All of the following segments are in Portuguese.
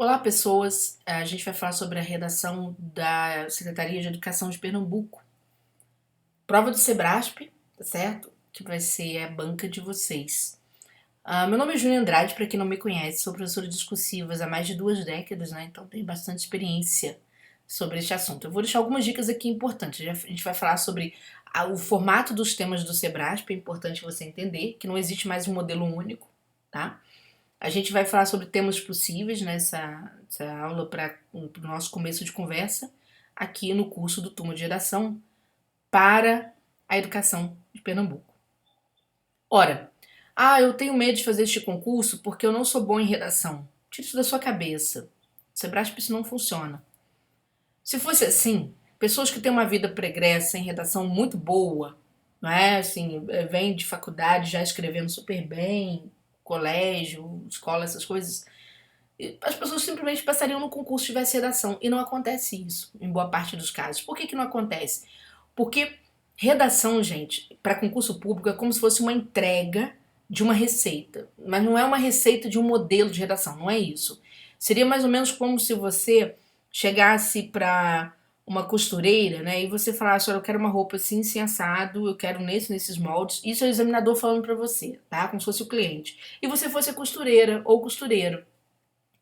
Olá, pessoas. A gente vai falar sobre a redação da Secretaria de Educação de Pernambuco. Prova do Sebrasp, tá certo? Que vai ser a banca de vocês. Meu nome é Júlia Andrade, para quem não me conhece, sou professora de discursivas há mais de 2 décadas, né? Então tenho bastante experiência sobre este assunto. Eu vou deixar algumas dicas aqui importantes. A gente vai falar sobre o formato dos temas do Sebrasp, é importante você entender que não existe mais um modelo único, tá? A gente vai falar sobre temas possíveis nessa aula para o nosso começo de conversa aqui no curso do Turma de Redação para a Educação de Pernambuco. Ora, eu tenho medo de fazer este concurso porque eu não sou bom em redação. Tira isso da sua cabeça. Sebrasp isso não funciona. Se fosse assim, pessoas que têm uma vida pregressa em redação muito boa, não é? Assim, vêm de faculdade já escrevendo super bem, colégio, escola, essas coisas, as pessoas simplesmente passariam no concurso se tivesse redação. E não acontece isso, em boa parte dos casos. Por que não acontece? Porque redação, gente, para concurso público é como se fosse uma entrega de uma receita. Mas não é uma receita de um modelo de redação, não é isso. Seria mais ou menos como se você chegasse para uma costureira, né, e você falasse: olha, eu quero uma roupa assim, assim, assado, eu quero nesses moldes. Isso é o examinador falando para você, tá? Como se fosse o cliente. E você fosse a costureira ou costureiro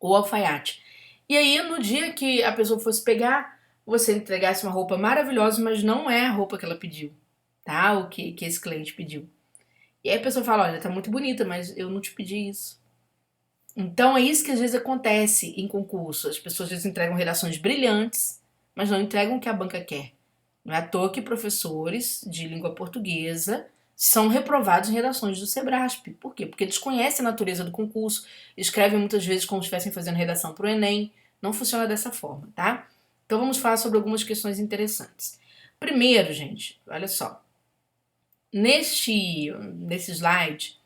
ou alfaiate. E aí, no dia que a pessoa fosse pegar, você entregasse uma roupa maravilhosa, mas não é a roupa que ela pediu, tá? O que esse cliente pediu. E aí a pessoa fala: olha, tá muito bonita, mas eu não te pedi isso. Então é isso que às vezes acontece em concurso. As pessoas às vezes entregam redações brilhantes, mas não entregam o que a banca quer. Não é à toa que professores de língua portuguesa são reprovados em redações do Sebrasp. Por quê? Porque eles conhecem a natureza do concurso, escrevem muitas vezes como se estivessem fazendo redação para o Enem. Não funciona dessa forma, tá? Então vamos falar sobre algumas questões interessantes. Primeiro, gente, olha só. Nesse slide,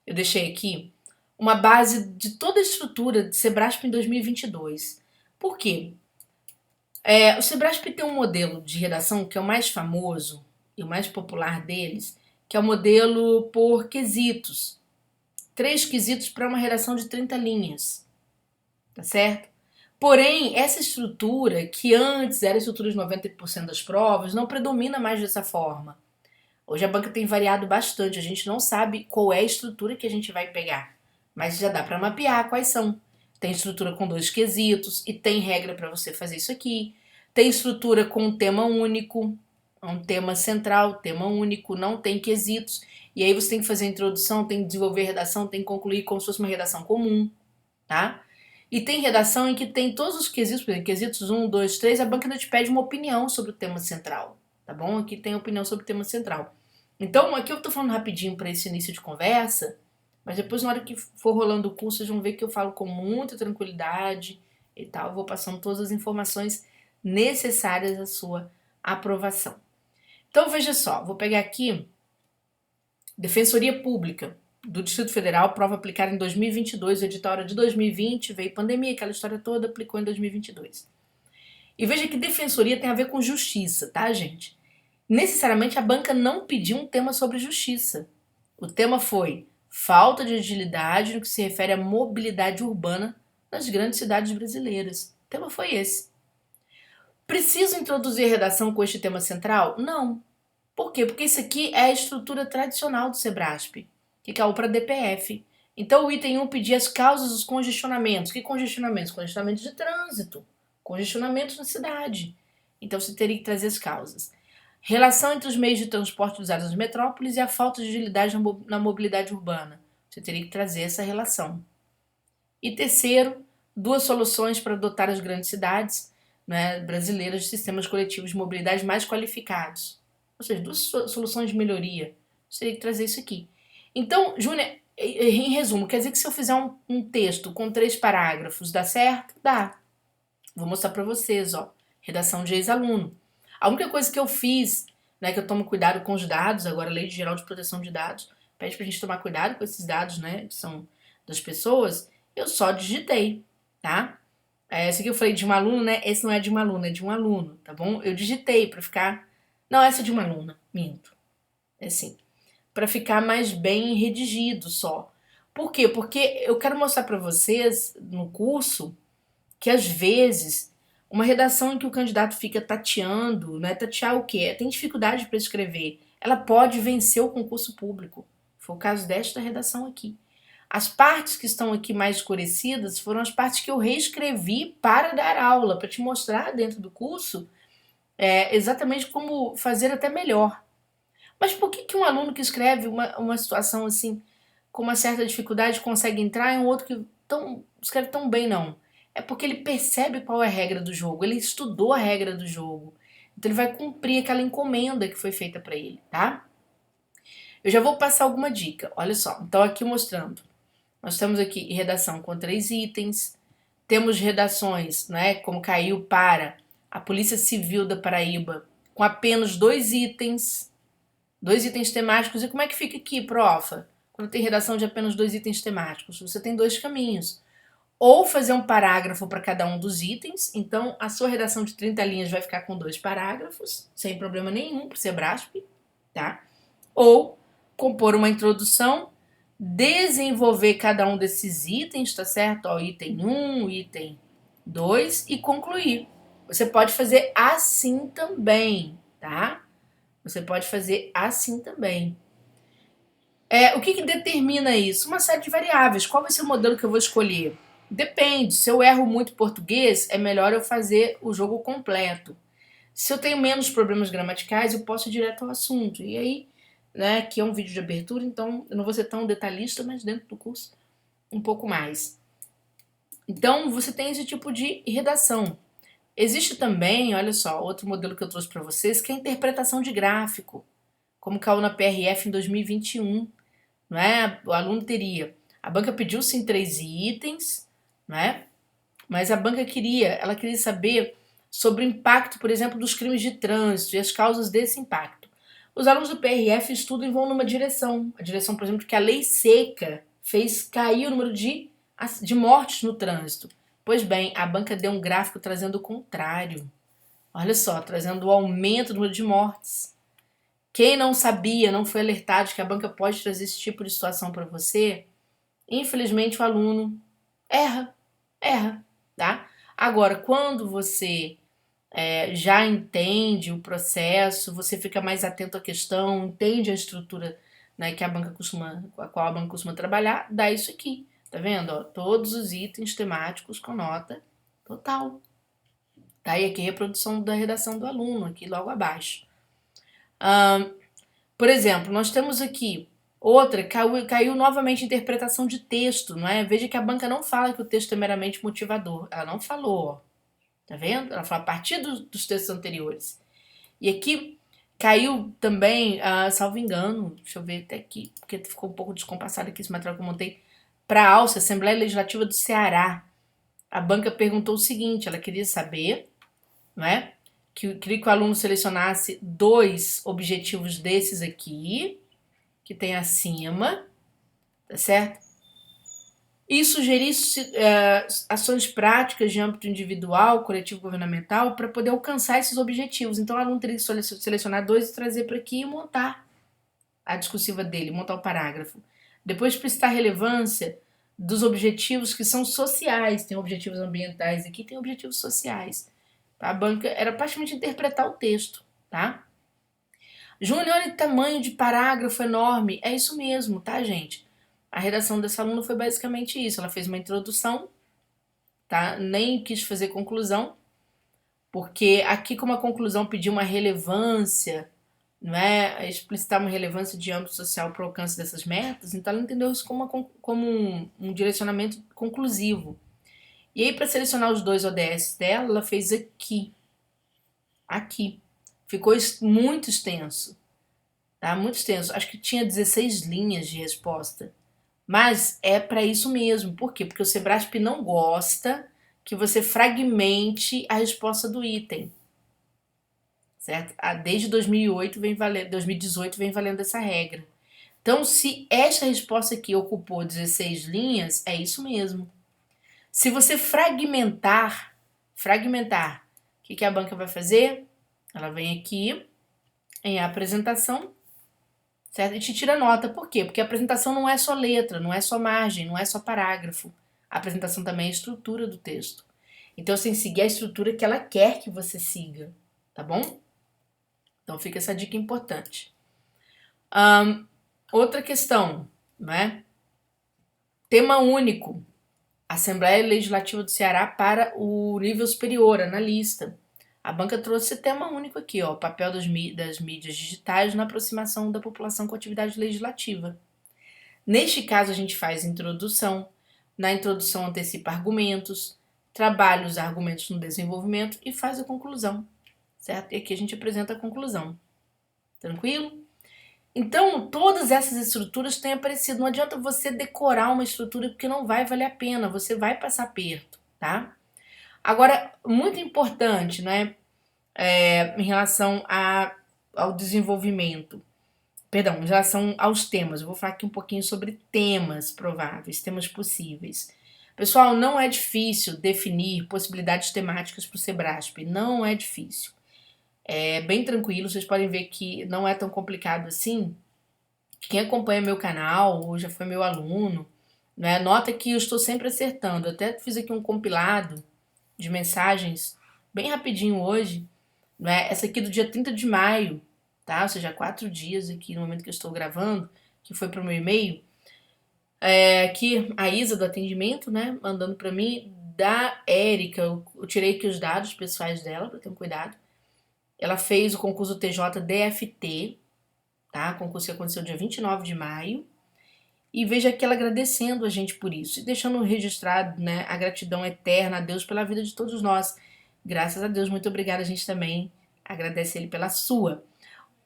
eu deixei aqui uma base de toda a estrutura de Sebrasp em 2022. Por quê? O Sebrasp tem um modelo de redação que é o mais famoso e o mais popular deles, que é o modelo por quesitos. 3 quesitos para uma redação de 30 linhas, tá certo? Porém, essa estrutura, que antes era a estrutura de 90% das provas, não predomina mais dessa forma. Hoje a banca tem variado bastante, a gente não sabe qual é a estrutura que a gente vai pegar, mas já dá para mapear quais são. Tem estrutura com 2 quesitos e tem regra para você fazer isso aqui. Tem estrutura com um tema único, um tema central, tema único, não tem quesitos. E aí você tem que fazer a introdução, tem que desenvolver a redação, tem que concluir como se fosse uma redação comum, tá? E tem redação em que tem todos os quesitos, por exemplo, quesitos 1, 2, 3, a banca ainda te pede uma opinião sobre o tema central, tá bom? Aqui tem opinião sobre o tema central. Então, aqui eu tô falando rapidinho para esse início de conversa, mas depois, na hora que for rolando o curso, vocês vão ver que eu falo com muita tranquilidade e tal. Eu vou passando todas as informações necessárias à sua aprovação. Então, veja só, vou pegar aqui Defensoria Pública do Distrito Federal, prova aplicada em 2022, o edital era de 2020, veio pandemia, aquela história toda, aplicou em 2022. E veja que defensoria tem a ver com justiça, tá, gente? Necessariamente a banca não pediu um tema sobre justiça. O tema foi falta de agilidade no que se refere à mobilidade urbana nas grandes cidades brasileiras. O tema foi esse. Preciso introduzir redação com este tema central? Não. Por quê? Porque isso aqui é a estrutura tradicional do Sebrasp, que caiu para DPF. Então o item 1 pedia as causas dos congestionamentos. Que congestionamentos? Congestionamentos de trânsito, congestionamentos na cidade. Então você teria que trazer as causas. Relação entre os meios de transporte usados nas metrópoles e a falta de agilidade na mobilidade urbana. Você teria que trazer essa relação. E terceiro, 2 soluções para dotar as grandes cidades, né, brasileiras de sistemas coletivos de mobilidade mais qualificados. Ou seja, 2 soluções de melhoria. Você teria que trazer isso aqui. Então, Júnior, em resumo, quer dizer que se eu fizer um texto com 3 parágrafos, dá certo? Dá. Vou mostrar para vocês, ó. Redação de ex-aluno. A única coisa que eu fiz, né, que eu tomo cuidado com os dados, agora a Lei Geral de Proteção de Dados pede pra gente tomar cuidado com esses dados, né, que são das pessoas, eu só digitei, tá? Esse aqui eu falei de um aluno, né? Esse não é de uma aluna, é de um aluno, tá bom? Eu digitei pra ficar... Não, essa é de uma aluna, minto. É assim, pra ficar mais bem redigido só. Por quê? Porque eu quero mostrar pra vocês no curso que às vezes uma redação em que o candidato fica tateando, né? Tatear o quê? Tem dificuldade para escrever. Ela pode vencer o concurso público. Foi o caso desta redação aqui. As partes que estão aqui mais escurecidas foram as partes que eu reescrevi para dar aula, para te mostrar dentro do curso exatamente como fazer até melhor. Mas por que um aluno que escreve uma situação assim, com uma certa dificuldade, consegue entrar e um outro que escreve tão bem, não? É porque ele percebe qual é a regra do jogo, ele estudou a regra do jogo. Então ele vai cumprir aquela encomenda que foi feita para ele, tá? Eu já vou passar alguma dica, olha só. Então aqui mostrando. Nós temos aqui redação com 3 itens. Temos redações, né, como caiu para a Polícia Civil da Paraíba, com apenas 2 itens. 2 itens temáticos. E como é que fica aqui, profa? Quando tem redação de apenas 2 itens temáticos? Você tem 2 caminhos. Ou fazer um parágrafo para cada um dos itens. Então, a sua redação de 30 linhas vai ficar com 2 parágrafos, sem problema nenhum, para o Sebrasp, tá? Ou compor uma introdução, desenvolver cada um desses itens, tá certo? Ó, item 1, item 2 e concluir. Você pode fazer assim também, tá? Você pode fazer assim também. O que determina isso? Uma série de variáveis. Qual vai ser o modelo que eu vou escolher? Depende. Se eu erro muito português, é melhor eu fazer o jogo completo. Se eu tenho menos problemas gramaticais, eu posso ir direto ao assunto. E aí, né, aqui é um vídeo de abertura, então eu não vou ser tão detalhista, mas dentro do curso um pouco mais. Então, você tem esse tipo de redação. Existe também, olha só, outro modelo que eu trouxe para vocês, que é a interpretação de gráfico, como caiu na PRF em 2021. Não é? O aluno teria. A banca pediu sim 3 itens, né? Mas a banca ela queria saber sobre o impacto, por exemplo, dos crimes de trânsito e as causas desse impacto. Os alunos do PRF estudam e vão numa direção. A direção, por exemplo, que a lei seca fez cair o número de mortes no trânsito. Pois bem, a banca deu um gráfico trazendo o contrário. Olha só, trazendo o aumento do número de mortes. Quem não sabia, não foi alertado de que a banca pode trazer esse tipo de situação para você, infelizmente o aluno erra, tá? Agora, quando você já entende o processo, você fica mais atento à questão, entende a estrutura, né, que a banca com a qual a banca costuma trabalhar, dá isso aqui, tá vendo? Ó, todos os itens temáticos com nota total. Tá? E aqui a reprodução da redação do aluno, aqui logo abaixo. Por exemplo, nós temos aqui outra, caiu novamente interpretação de texto, não é? Veja que a banca não fala que o texto é meramente motivador. Ela não falou, ó. Tá vendo? Ela fala a partir dos textos anteriores. E aqui caiu também, salvo engano, deixa eu ver até aqui, porque ficou um pouco descompassado aqui esse material que eu montei, para a ALCE, Assembleia Legislativa do Ceará. A banca perguntou o seguinte, ela queria saber, não é? Queria que o aluno selecionasse 2 objetivos desses aqui, que tem acima, tá certo? E sugerir ações práticas de âmbito individual, coletivo, governamental, para poder alcançar esses objetivos. Então, o aluno teria que selecionar 2 e trazer para aqui e montar a discursiva dele, montar o parágrafo. Depois, explicitar a relevância dos objetivos que são sociais. Tem objetivos ambientais aqui, tem objetivos sociais. A banca era praticamente interpretar o texto, tá? Júnior, olha que tamanho de parágrafo enorme. É isso mesmo, tá, gente? A redação dessa aluna foi basicamente isso. Ela fez uma introdução, tá? Nem quis fazer conclusão, porque aqui, como a conclusão pediu uma relevância, não é? Explicitar uma relevância de âmbito social para o alcance dessas metas, então ela entendeu isso como um direcionamento conclusivo. E aí, para selecionar os 2 ODS dela, ela fez aqui. Aqui. Ficou muito extenso. Tá? Muito extenso. Acho que tinha 16 linhas de resposta. Mas é para isso mesmo. Por quê? Porque o Sebrasp não gosta que você fragmente a resposta do item. Certo? Desde 2008 2018 vem valendo essa regra. Então, se esta resposta aqui ocupou 16 linhas, é isso mesmo. Se você fragmentar, o que a banca vai fazer? Ela vem aqui em apresentação, certo? E te tira nota. Por quê? Porque a apresentação não é só letra, não é só margem, não é só parágrafo. A apresentação também é a estrutura do texto. Então você tem que seguir a estrutura que ela quer que você siga, tá bom? Então fica essa dica importante. Outra questão, né? Tema único. Assembleia Legislativa do Ceará para o nível superior, analista. A banca trouxe tema único aqui, ó, o papel das mídias digitais na aproximação da população com atividade legislativa. Neste caso, a gente faz introdução. Na introdução, antecipa argumentos, trabalha os argumentos no desenvolvimento e faz a conclusão, certo? E aqui a gente apresenta a conclusão. Tranquilo? Então, todas essas estruturas têm aparecido. Não adianta você decorar uma estrutura porque não vai valer a pena, você vai passar aperto, tá? Agora, muito importante, né, em relação ao desenvolvimento, perdão, em relação aos temas, eu vou falar aqui um pouquinho sobre temas prováveis, temas possíveis. Pessoal, não é difícil definir possibilidades temáticas para o Sebrasp, não é difícil. É bem tranquilo, vocês podem ver que não é tão complicado assim. Quem acompanha meu canal ou já foi meu aluno, né, nota que eu estou sempre acertando. Eu até fiz aqui um compilado de mensagens bem rapidinho hoje, né? Essa aqui do dia 30 de maio, tá? Ou seja, 4 dias aqui no momento que eu estou gravando, que foi pro meu e-mail. Aqui a Isa do atendimento, né, mandando para mim, da Érica, eu tirei aqui os dados pessoais dela, para ter um cuidado. Ela fez o concurso TJ DFT, tá? Concurso que aconteceu dia 29 de maio. E veja aqui ela agradecendo a gente por isso e deixando registrado, né, a gratidão eterna a Deus pela vida de todos nós. Graças a Deus, muito obrigada, a gente também agradece Ele pela sua.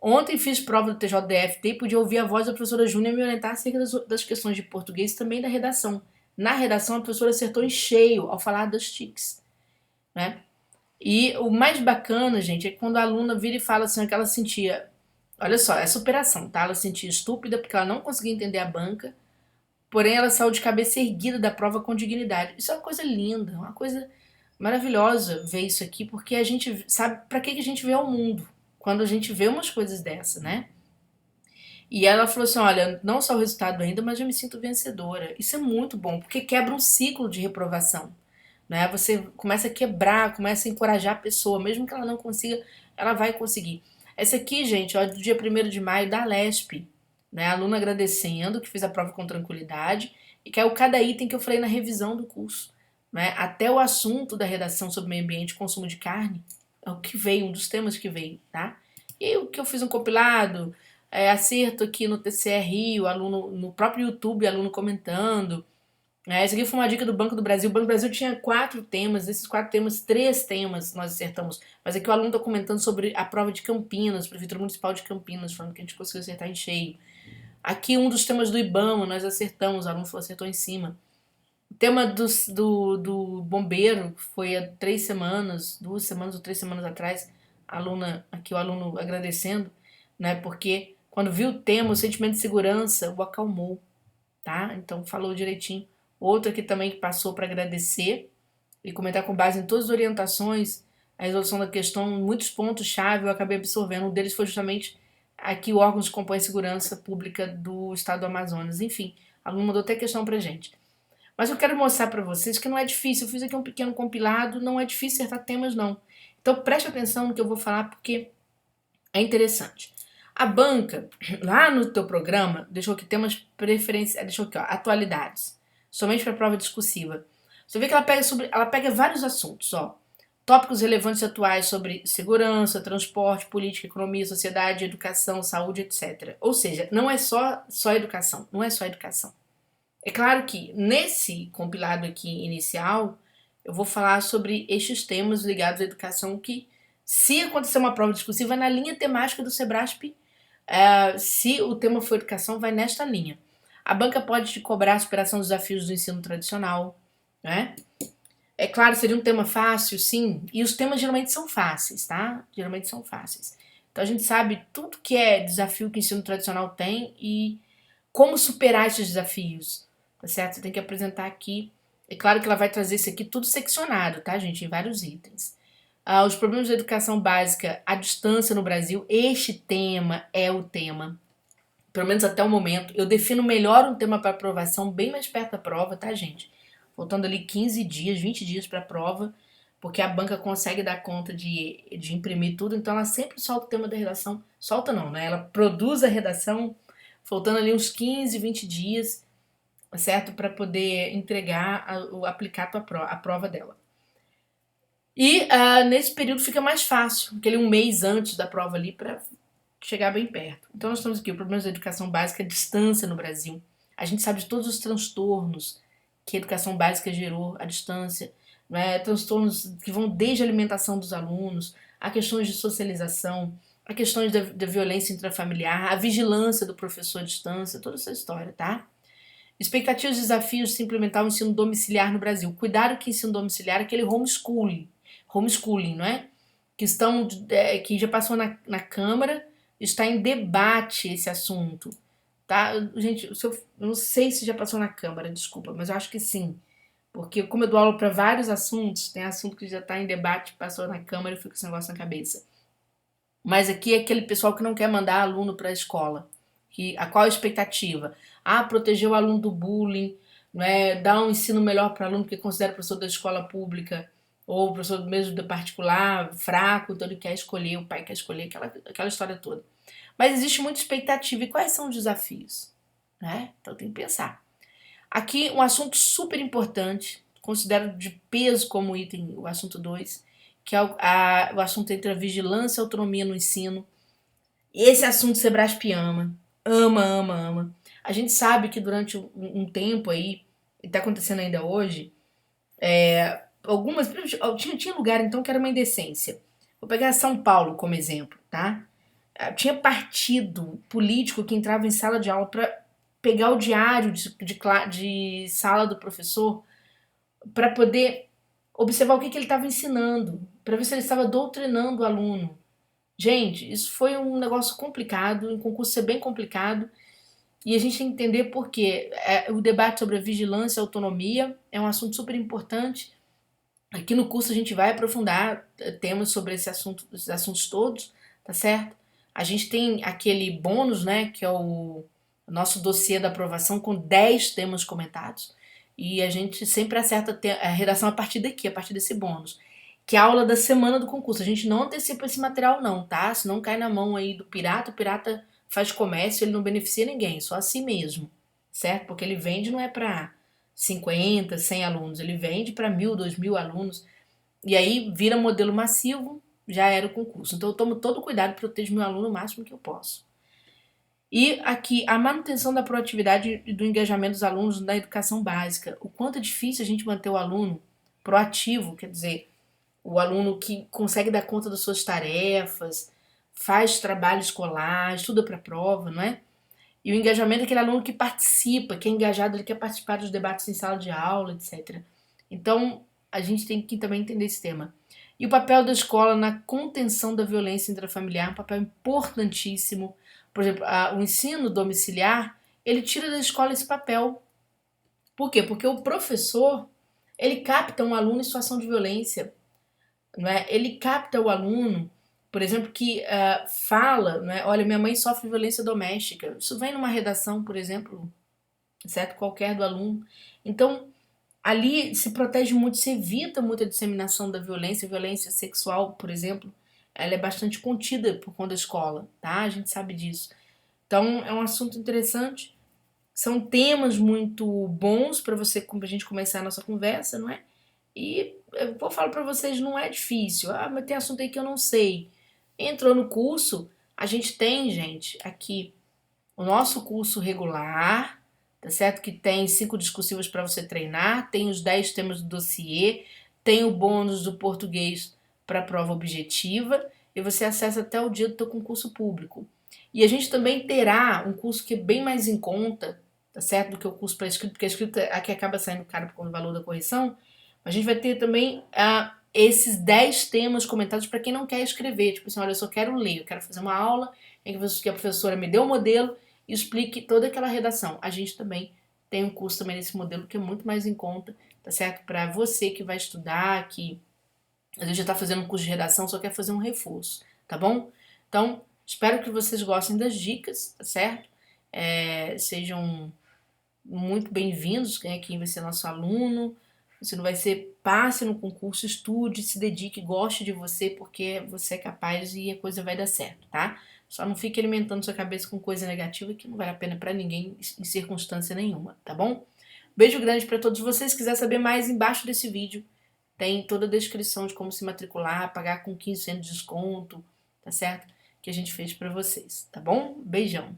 Ontem fiz prova do TJDFT e pude ouvir a voz da professora Júnia me orientar acerca das questões de português e também da redação. Na redação, a professora acertou em cheio ao falar das TICs, né? E o mais bacana, gente, é quando a aluna vira e fala assim, que ela sentia, olha só, é superação, tá? Ela se sentia estúpida porque ela não conseguia entender a banca, porém ela saiu de cabeça erguida da prova com dignidade. Isso é uma coisa linda, uma coisa maravilhosa ver isso aqui, porque a gente sabe para que a gente vê o mundo quando a gente vê umas coisas dessa, né? E ela falou assim, olha, não só o resultado ainda, mas eu me sinto vencedora. Isso é muito bom, porque quebra um ciclo de reprovação, né? Você começa a quebrar, começa a encorajar a pessoa, mesmo que ela não consiga, ela vai conseguir. Essa aqui, gente, ó, do dia 1º de maio, da LESP, né? A aluna agradecendo que fez a prova com tranquilidade e caiu cada item que eu falei na revisão do curso, né? Até o assunto da redação sobre meio ambiente e consumo de carne, é o que veio, um dos temas que veio, tá? E aí, o que eu fiz um compilado, acerto aqui no TCR, o aluno, no próprio YouTube, aluno comentando. Essa aqui foi uma dica do Banco do Brasil. O Banco do Brasil tinha 4 temas, desses 4 temas, 3 temas nós acertamos. Mas aqui o aluno está comentando sobre a prova de Campinas, Prefeitura Municipal de Campinas, falando que a gente conseguiu acertar em cheio. Aqui um dos temas do IBAMA, nós acertamos, o aluno acertou em cima. O tema do bombeiro foi há 3 semanas, 2 semanas ou 3 semanas atrás, aqui o aluno agradecendo, né, porque quando viu o tema, o sentimento de segurança o acalmou, tá? Então falou direitinho. Outro aqui também que passou para agradecer e comentar com base em todas as orientações, a resolução da questão, muitos pontos-chave eu acabei absorvendo. Um deles foi justamente aqui o órgão de compõe a segurança pública do estado do Amazonas. Enfim, o aluno mandou até questão pra gente. Mas eu quero mostrar para vocês que não é difícil. Eu fiz aqui um pequeno compilado, não é difícil acertar temas, não. Então preste atenção no que eu vou falar, porque é interessante. A banca, lá no teu programa, deixou aqui temas preferenciais, deixou aqui, ó, atualidades, somente para prova discursiva. Você vê que ela pega vários assuntos, ó. Tópicos relevantes atuais sobre segurança, transporte, política, economia, sociedade, educação, saúde, etc. Ou seja, não é só educação, não é só educação. É claro que nesse compilado aqui inicial, eu vou falar sobre estes temas ligados à educação que, se acontecer uma prova discursiva, na linha temática do Sebrasp, se o tema for educação, vai nesta linha. A banca pode te cobrar a superação dos desafios do ensino tradicional, né? É claro, seria um tema fácil, sim, e os temas geralmente são fáceis, tá? Geralmente são fáceis. Então a gente sabe tudo que é desafio que o ensino tradicional tem e como superar esses desafios, tá certo? Você tem que apresentar aqui. É claro que ela vai trazer isso aqui tudo seccionado, tá, gente? Em vários itens. Os problemas da educação básica à distância no Brasil, este tema é o tema. Pelo menos até o momento. Eu defino melhor um tema para aprovação bem mais perto da prova, tá, gente? Faltando ali 15 dias, 20 dias para a prova. porque a banca consegue dar conta de imprimir tudo, então ela sempre solta o tema da redação. Solta não, né? Ela produz a redação faltando ali uns 15, 20 dias, certo? Para poder entregar, aplicar a prova dela. E nesse período fica mais fácil, aquele um mês antes da prova ali, para chegar bem perto. Então nós temos aqui o problema da educação básica à distância no Brasil. A gente sabe de todos os transtornos que a educação básica gerou à distância, né? Transtornos que vão desde a alimentação dos alunos, a questões de socialização, a questões da violência intrafamiliar, a vigilância do professor à distância, toda essa história, tá? Expectativas e desafios de se implementar o ensino domiciliar no Brasil. Cuidado que ensino domiciliar é aquele homeschooling, não é? Que já passou na Câmara, está em debate esse assunto, tá? Gente, eu não sei se já passou na Câmara, desculpa, mas eu acho que sim. Porque como eu dou aula para vários assuntos, tem assunto que já está em debate, passou na Câmara e fica com esse negócio na cabeça. Mas aqui é aquele pessoal que não quer mandar aluno para a escola. A qual a expectativa? Proteger o aluno do bullying, né? Dar um ensino melhor para o aluno que considera o professor da escola pública ou o professor mesmo da particular fraco, então ele quer escolher, o pai quer escolher, aquela história toda. Mas existe muita expectativa. E quais são os desafios? Né? Então tem que pensar. Aqui um assunto super importante, considero de peso como item, o assunto 2, que é o assunto entre a vigilância e a autonomia no ensino. Esse assunto o Sebrasp ama. Ama, ama, ama. A gente sabe que durante um tempo aí, e está acontecendo ainda hoje, tinha lugar então que era uma indecência. Vou pegar São Paulo como exemplo, tá? Tinha partido político que entrava em sala de aula para pegar o diário de sala do professor para poder observar o que ele estava ensinando, para ver se ele estava doutrinando o aluno. Gente, isso foi um negócio complicado, um concurso ser bem complicado, e a gente tem que entender por quê. O debate sobre a vigilância e a autonomia é um assunto super importante. Aqui no curso a gente vai aprofundar temas sobre esses assuntos todos, tá certo? A gente tem aquele bônus, né, que é o nosso dossiê da aprovação com 10 temas comentados. E a gente sempre acerta a redação a partir daqui, a partir desse bônus. Que é a aula da semana do concurso. A gente não antecipa esse material não, tá? Senão cai na mão aí do pirata. O pirata faz comércio, ele não beneficia ninguém, só a si mesmo, certo? Porque ele vende não é para 50, 100 alunos, ele vende para 1.000, 2.000 alunos. E aí vira modelo massivo, já era o concurso. Então eu tomo todo o cuidado e protejo meu aluno o máximo que eu posso. E aqui, a manutenção da proatividade e do engajamento dos alunos na educação básica. O quanto é difícil a gente manter o aluno proativo, quer dizer, o aluno que consegue dar conta das suas tarefas, faz trabalho escolar, estuda para a prova, não é? E o engajamento é aquele aluno que participa, que é engajado, ele quer participar dos debates em sala de aula, etc. Então, a gente tem que também entender esse tema. E o papel da escola na contenção da violência intrafamiliar é um papel importantíssimo. Por exemplo, o ensino domiciliar, ele tira da escola esse papel. Por quê? Porque o professor, ele capta um aluno em situação de violência, não é? Ele capta o aluno, por exemplo, que fala, não é? Olha, minha mãe sofre violência doméstica. Isso vem numa redação, por exemplo, certo? Qualquer do aluno. Então, ali se protege muito, se evita muito a disseminação da violência. A violência sexual, por exemplo, ela é bastante contida por conta da escola, tá? A gente sabe disso. Então, é um assunto interessante. São temas muito bons para a gente começar a nossa conversa, não é? E eu falo para vocês, não é difícil. Mas tem assunto aí que eu não sei. Entrou no curso, a gente tem, gente, aqui o nosso curso regular, tá certo? Que tem 5 discursivos para você treinar, tem os 10 temas do dossiê, tem o bônus do português para a prova objetiva e você acessa até o dia do teu concurso público. E a gente também terá um curso que é bem mais em conta, tá certo? Do que o curso para escrito, porque a escrita aqui acaba saindo caro por conta do valor da correção. A gente vai ter também esses 10 temas comentados para quem não quer escrever. Tipo assim, olha, eu só quero ler, eu quero fazer uma aula em que a professora me dê um modelo e explique toda aquela redação. A gente também tem um curso também nesse modelo que é muito mais em conta, tá certo? Para você que vai estudar, que às vezes já está fazendo um curso de redação, só quer fazer um reforço, tá bom? Então, espero que vocês gostem das dicas, tá certo? Sejam muito bem-vindos, quem vai ser nosso aluno. Você não vai ser, passe no concurso, estude, se dedique, goste de você, porque você é capaz e a coisa vai dar certo, tá? Só não fique alimentando sua cabeça com coisa negativa que não vale a pena pra ninguém em circunstância nenhuma, tá bom? Beijo grande pra todos vocês. Se quiser saber mais, embaixo desse vídeo tem toda a descrição de como se matricular, pagar com 15% de desconto, tá certo? Que a gente fez pra vocês, tá bom? Beijão!